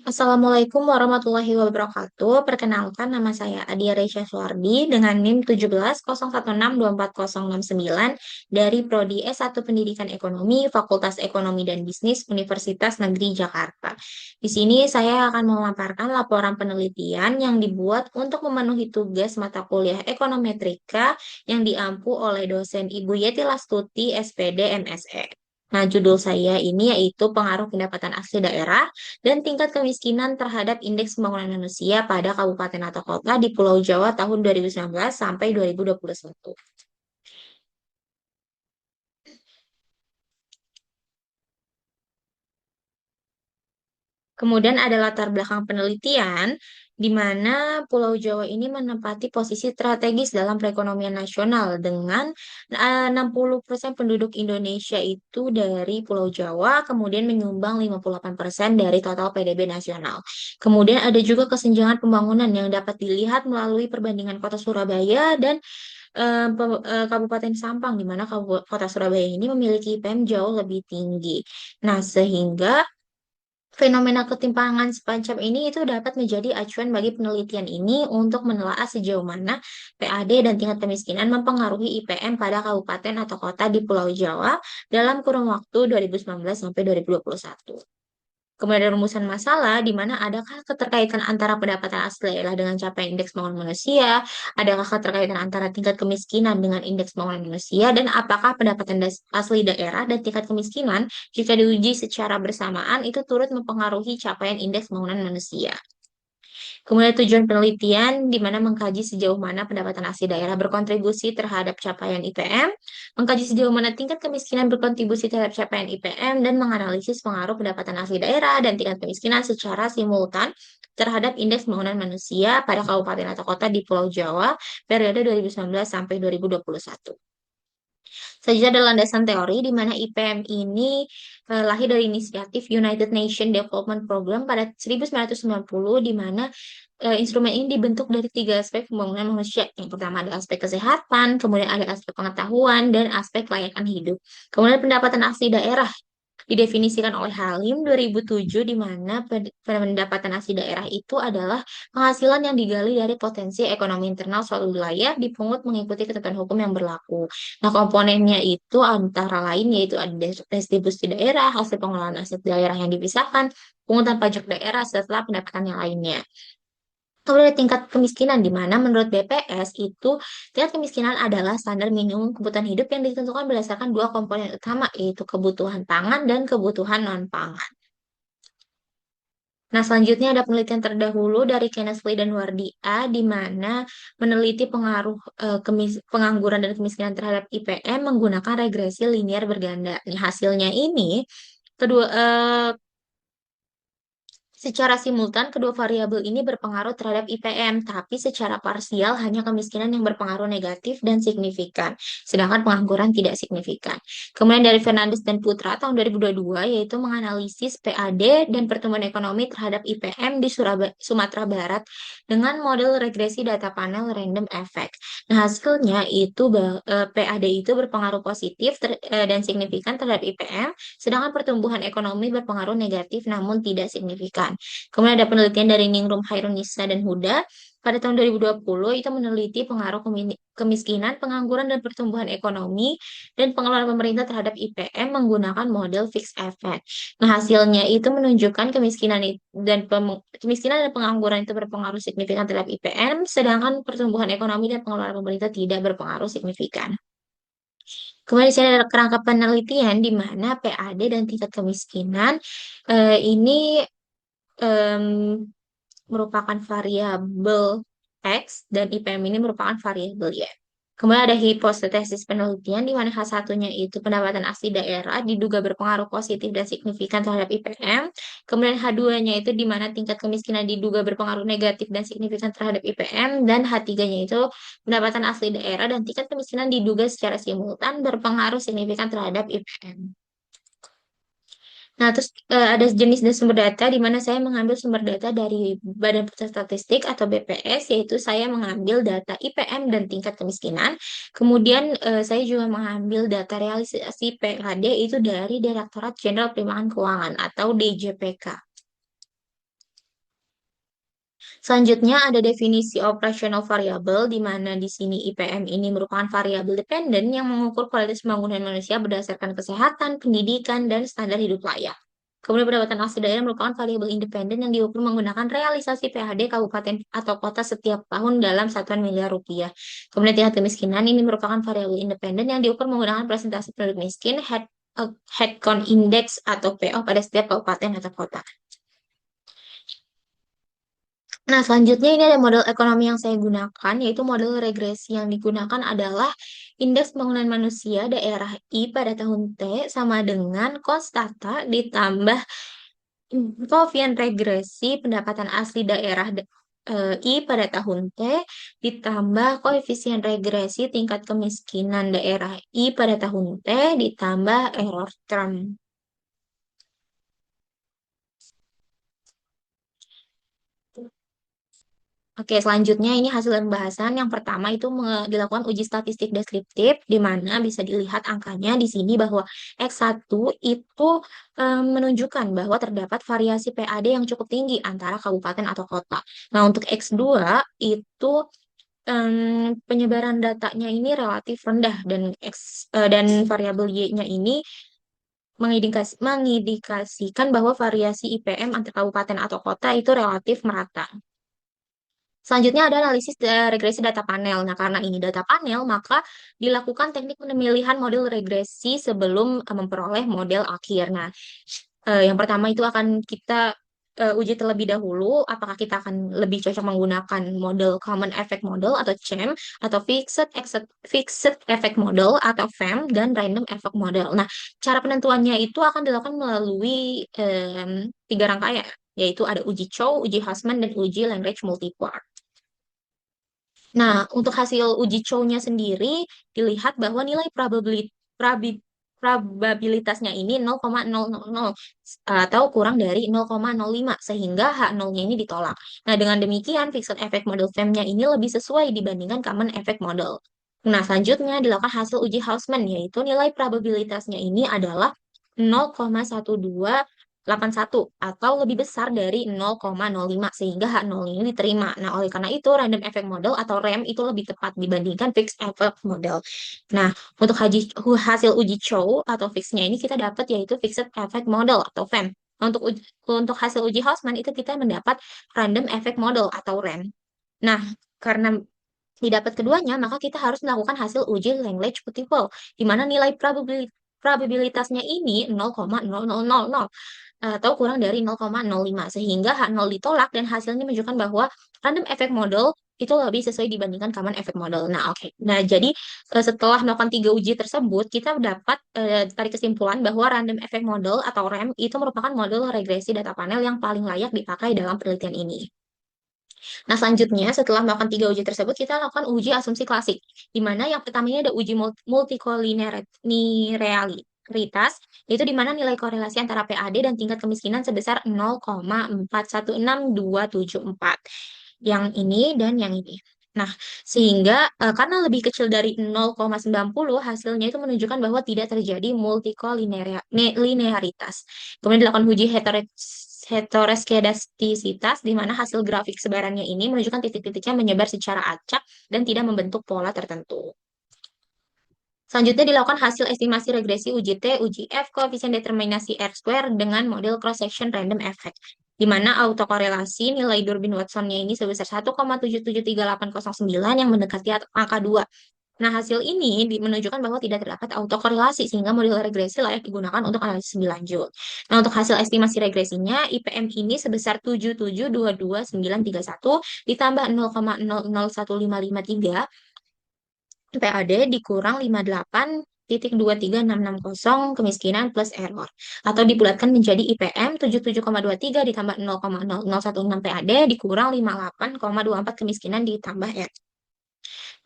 Assalamualaikum warahmatullahi wabarakatuh. Perkenalkan, nama saya Adia Reisha Suardi dengan NIM 1701624069 dari Prodi S1 Pendidikan Ekonomi, Fakultas Ekonomi dan Bisnis, Universitas Negeri Jakarta. Di sini saya akan memaparkan laporan penelitian yang dibuat untuk memenuhi tugas mata kuliah Ekonometrika yang diampu oleh dosen Ibu Yeti Lastuti, SPD, MSE. Nah, judul saya ini yaitu Pengaruh Pendapatan Asli Daerah dan tingkat kemiskinan terhadap indeks pembangunan manusia pada kabupaten atau kota di Pulau Jawa tahun 2019 sampai 2021. Kemudian ada latar belakang penelitian di mana Pulau Jawa ini menempati posisi strategis dalam perekonomian nasional dengan 60% penduduk Indonesia itu dari Pulau Jawa, kemudian menyumbang 58% dari total PDB nasional. Kemudian ada juga kesenjangan pembangunan yang dapat dilihat melalui perbandingan Kota Surabaya dan Kabupaten Sampang, di mana Kota Surabaya ini memiliki IPM jauh lebih tinggi. Nah, sehingga fenomena ketimpangan semacam ini itu dapat menjadi acuan bagi penelitian ini untuk menelaah sejauh mana PAD dan tingkat kemiskinan mempengaruhi IPM pada kabupaten atau kota di Pulau Jawa dalam kurun waktu 2019 sampai 2021. Kemudian ada rumusan masalah di mana adakah keterkaitan antara pendapatan asli daerah dengan capaian indeks pembangunan manusia, adakah keterkaitan antara tingkat kemiskinan dengan indeks pembangunan manusia, dan apakah pendapatan asli daerah dan tingkat kemiskinan jika diuji secara bersamaan itu turut mempengaruhi capaian indeks pembangunan manusia. Kemudian tujuan penelitian di mana mengkaji sejauh mana pendapatan asli daerah berkontribusi terhadap capaian IPM, mengkaji sejauh mana tingkat kemiskinan berkontribusi terhadap capaian IPM, dan menganalisis pengaruh pendapatan asli daerah dan tingkat kemiskinan secara simultan terhadap indeks pembangunan manusia pada kabupaten atau kota di Pulau Jawa periode 2019 sampai 2021. Selanjutnya ada landasan teori di mana IPM ini lahir dari inisiatif United Nations Development Program pada 1990, di mana instrumen ini dibentuk dari tiga aspek pembangunan manusia. Yang pertama ada aspek kesehatan, kemudian ada aspek pengetahuan, dan aspek kelayakan hidup. Kemudian pendapatan asli daerah didefinisikan oleh Halim 2007, di mana pendapatan asli daerah itu adalah penghasilan yang digali dari potensi ekonomi internal suatu wilayah dipungut mengikuti ketentuan hukum yang berlaku. Nah, komponennya itu antara lain yaitu ada distribusi daerah, hasil pengelolaan aset daerah yang dipisahkan, pungutan pajak daerah, serta pendapatan yang lainnya. Kemudian ada tingkat kemiskinan, di mana menurut BPS itu tingkat kemiskinan adalah standar minimum kebutuhan hidup yang ditentukan berdasarkan dua komponen utama, yaitu kebutuhan pangan dan kebutuhan non-pangan. Nah, selanjutnya ada penelitian terdahulu dari Kenneth dan Wardia, di mana meneliti pengaruh pengangguran dan kemiskinan terhadap IPM menggunakan regresi linear berganda. Nih, hasilnya ini kedua secara simultan, kedua variabel ini berpengaruh terhadap IPM, tapi secara parsial hanya kemiskinan yang berpengaruh negatif dan signifikan, sedangkan pengangguran tidak signifikan. Kemudian dari Fernandes dan Putra tahun 2022, yaitu menganalisis PAD dan pertumbuhan ekonomi terhadap IPM di Sumatera Barat dengan model regresi data panel random effect. Nah, hasilnya itu PAD itu berpengaruh positif dan signifikan terhadap IPM, sedangkan pertumbuhan ekonomi berpengaruh negatif namun tidak signifikan. Kemudian ada penelitian dari Ningrum Hairunisa dan Huda pada tahun 2020, itu meneliti pengaruh kemiskinan, pengangguran, dan pertumbuhan ekonomi dan pengelolaan pemerintah terhadap IPM menggunakan model fixed effect. Nah, hasilnya itu menunjukkan kemiskinan dan pengangguran itu berpengaruh signifikan terhadap IPM, sedangkan pertumbuhan ekonomi dan pengelolaan pemerintah tidak berpengaruh signifikan. Kemudian di sini ada kerangka penelitian di mana PAD dan tingkat kemiskinan ini em, merupakan variabel X dan IPM ini merupakan variabel Y. Kemudian ada hipotesis penelitian di mana H1-nya itu pendapatan asli daerah diduga berpengaruh positif dan signifikan terhadap IPM. Kemudian H2-nya itu di mana tingkat kemiskinan diduga berpengaruh negatif dan signifikan terhadap IPM. Dan H3-nya itu pendapatan asli daerah dan tingkat kemiskinan diduga secara simultan berpengaruh signifikan terhadap IPM. Nah, terus ada jenis dan sumber data di mana saya mengambil sumber data dari Badan Pusat Statistik atau BPS, yaitu saya mengambil data IPM dan tingkat kemiskinan. Kemudian saya juga mengambil data realisasi PAD itu dari Direktorat Jenderal Penerimaan Keuangan atau DJPK. Selanjutnya ada definisi operational variable, di mana di sini IPM ini merupakan variabel dependen yang mengukur kualitas pembangunan manusia berdasarkan kesehatan, pendidikan, dan standar hidup layak. Kemudian pendapatan asli daerah merupakan variabel independen yang diukur menggunakan realisasi PHD kabupaten atau kota setiap tahun dalam satuan miliar rupiah. Kemudian tingkat kemiskinan ini merupakan variabel independen yang diukur menggunakan presentasi penduduk miskin, head count index atau PO pada setiap kabupaten atau kota. Nah, selanjutnya ini ada model ekonomi yang saya gunakan, yaitu model regresi. Yang digunakan adalah indeks pembangunan manusia daerah I pada tahun T sama dengan konstata ditambah koefisien regresi pendapatan asli daerah I pada tahun T ditambah koefisien regresi tingkat kemiskinan daerah I pada tahun T ditambah error term. Oke, selanjutnya ini hasil pembahasan. Yang pertama itu dilakukan uji statistik deskriptif, di mana bisa dilihat angkanya di sini bahwa X1 itu menunjukkan bahwa terdapat variasi PAD yang cukup tinggi antara kabupaten atau kota. Nah, untuk X2 itu penyebaran datanya ini relatif rendah dan variabel Y-nya ini mengindikasikan bahwa variasi IPM antar kabupaten atau kota itu relatif merata. Selanjutnya ada analisis regresi data panel. Nah, karena ini data panel, maka dilakukan teknik pemilihan model regresi sebelum memperoleh model akhir. Nah, yang pertama itu akan kita uji terlebih dahulu, apakah kita akan lebih cocok menggunakan model Common Effect Model atau CEM, atau Fixed Effect Model atau FEM, dan Random Effect Model. Nah, cara penentuannya itu akan dilakukan melalui tiga rangkaian, yaitu ada uji Chow, uji Hassman, dan uji Language Multipart. Nah, untuk hasil uji Chow-nya sendiri, dilihat bahwa nilai probabilitasnya ini 0,000 atau kurang dari 0,05, sehingga H0-nya ini ditolak. Nah, dengan demikian, Fixed Effect Model FEM-nya ini lebih sesuai dibandingkan Common Effect Model. Nah, selanjutnya dilakukan hasil uji Hausman, yaitu nilai probabilitasnya ini adalah 0,1281 atau lebih besar dari 0,05, sehingga H0 ini diterima. Nah, oleh karena itu Random Effect Model atau RAM itu lebih tepat dibandingkan Fixed Effect Model. Nah, untuk hasil uji Chow atau fixnya ini kita dapat yaitu Fixed Effect Model atau FEM. Untuk hasil uji Hausman itu kita mendapat Random Effect Model atau RAM. Nah, karena didapat keduanya, maka kita harus melakukan hasil uji language multiple, di mana nilai probabilitasnya ini 0,0000 atau kurang dari 0,05, sehingga H0 ditolak dan hasilnya menunjukkan bahwa random effect model itu lebih sesuai dibandingkan common effect model. Nah, oke. Nah, jadi setelah melakukan tiga uji tersebut, kita dapat tarik kesimpulan bahwa random effect model atau RAM itu merupakan model regresi data panel yang paling layak dipakai dalam penelitian ini. Nah, selanjutnya setelah melakukan tiga uji tersebut, kita lakukan uji asumsi klasik, di mana yang pertamanya ada uji multikolinearitas, yaitu di mana nilai korelasi antara PAD dan tingkat kemiskinan sebesar 0,416274. Yang ini dan yang ini. Nah, sehingga karena lebih kecil dari 0,90, hasilnya itu menunjukkan bahwa tidak terjadi multikolinearitas. Kemudian dilakukan uji heteroskedastisitas, di mana hasil grafik sebarannya ini menunjukkan titik-titiknya menyebar secara acak dan tidak membentuk pola tertentu. Selanjutnya dilakukan hasil estimasi regresi uji T, uji F, koefisien determinasi R square dengan model cross-section random effect, di mana autokorelasi nilai Durbin-Watsonnya ini sebesar 1,773809 yang mendekati angka 2. Nah, hasil ini menunjukkan bahwa tidak terdapat autokorelasi, sehingga model regresi layak digunakan untuk analisis lebih lanjut. Nah, untuk hasil estimasi regresinya, IPM ini sebesar 77,22931 ditambah 0,001553 PAD dikurang 58,23660 kemiskinan plus error. Atau dibulatkan menjadi IPM 77,23 ditambah 0,0016 PAD dikurang 58,24 kemiskinan ditambah error.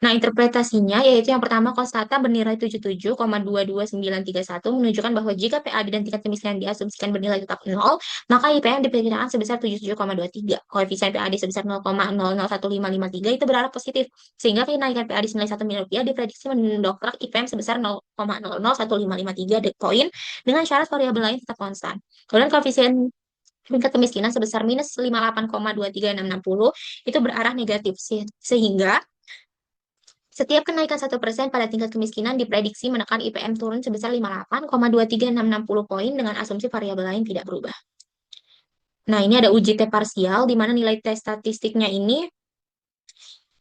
Nah, interpretasinya yaitu yang pertama konstata bernilai 77,22931 menunjukkan bahwa jika PAD dan tingkat kemiskinan diasumsikan bernilai tetap 0, maka IPM diperkirakan sebesar 77,23. Koefisien PAD sebesar 0,001553 itu berarti positif, sehingga kenaikan PAD senilai 1 miliar rupiah diprediksi mendongkrak IPM sebesar 0,001553 poin dengan syarat variabel lain tetap konstan. Kemudian koefisien tingkat kemiskinan sebesar minus 58,23660 itu berarah negatif. Sehingga setiap kenaikan 1% pada tingkat kemiskinan diprediksi menekan IPM turun sebesar 58,23660 poin dengan asumsi variabel lain tidak berubah. Nah, ini ada uji T parsial di mana nilai tes statistiknya ini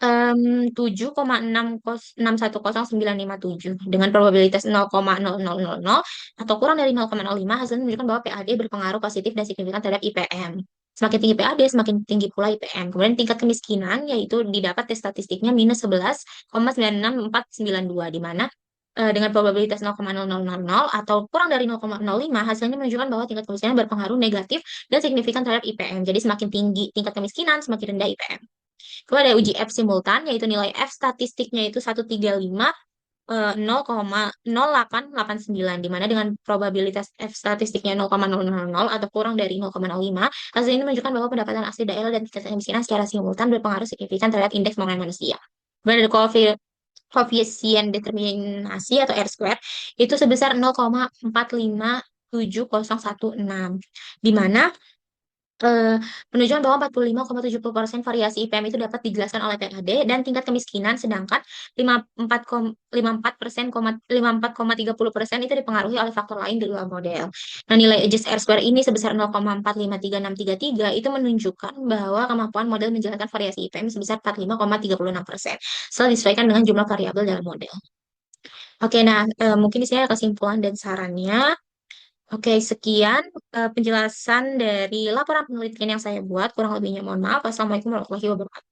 7,610910957 dengan probabilitas 0,0000 atau kurang dari 0,05 hasilnya menunjukkan bahwa PAD berpengaruh positif dan signifikan terhadap IPM. Semakin tinggi PAD, semakin tinggi pula IPM. Kemudian tingkat kemiskinan yaitu didapat tes statistiknya minus 11,96492 di mana dengan probabilitas 0,0000 atau kurang dari 0,05 hasilnya menunjukkan bahwa tingkat kemiskinan berpengaruh negatif dan signifikan terhadap IPM. Jadi semakin tinggi tingkat kemiskinan, semakin rendah IPM. Kemudian ada uji F simultan, yaitu nilai F statistiknya itu 135 0,0889, di mana dengan probabilitas F statistiknya 0,000 atau kurang dari 0,05, hasil ini menunjukkan bahwa pendapatan asli daerah dan tingkat kemiskinan secara simultan berpengaruh signifikan terhadap indeks pembangunan manusia. Kemudian ada koefisien determinasi atau R square itu sebesar 0,457016, di mana eh, menunjukkan bahwa 45,70% variasi IPM itu dapat dijelaskan oleh PAD dan tingkat kemiskinan, sedangkan 54,30% itu dipengaruhi oleh faktor lain di luar model. Nah, nilai adjust R square ini sebesar 0,453633 itu menunjukkan bahwa kemampuan model menjelaskan variasi IPM sebesar 45,36% setelah disesuaikan dengan jumlah variabel dalam model. Oke, nah mungkin di sini ada kesimpulan dan sarannya. Oke, sekian penjelasan dari laporan penelitian yang saya buat. Kurang lebihnya mohon maaf. Assalamualaikum warahmatullahi wabarakatuh.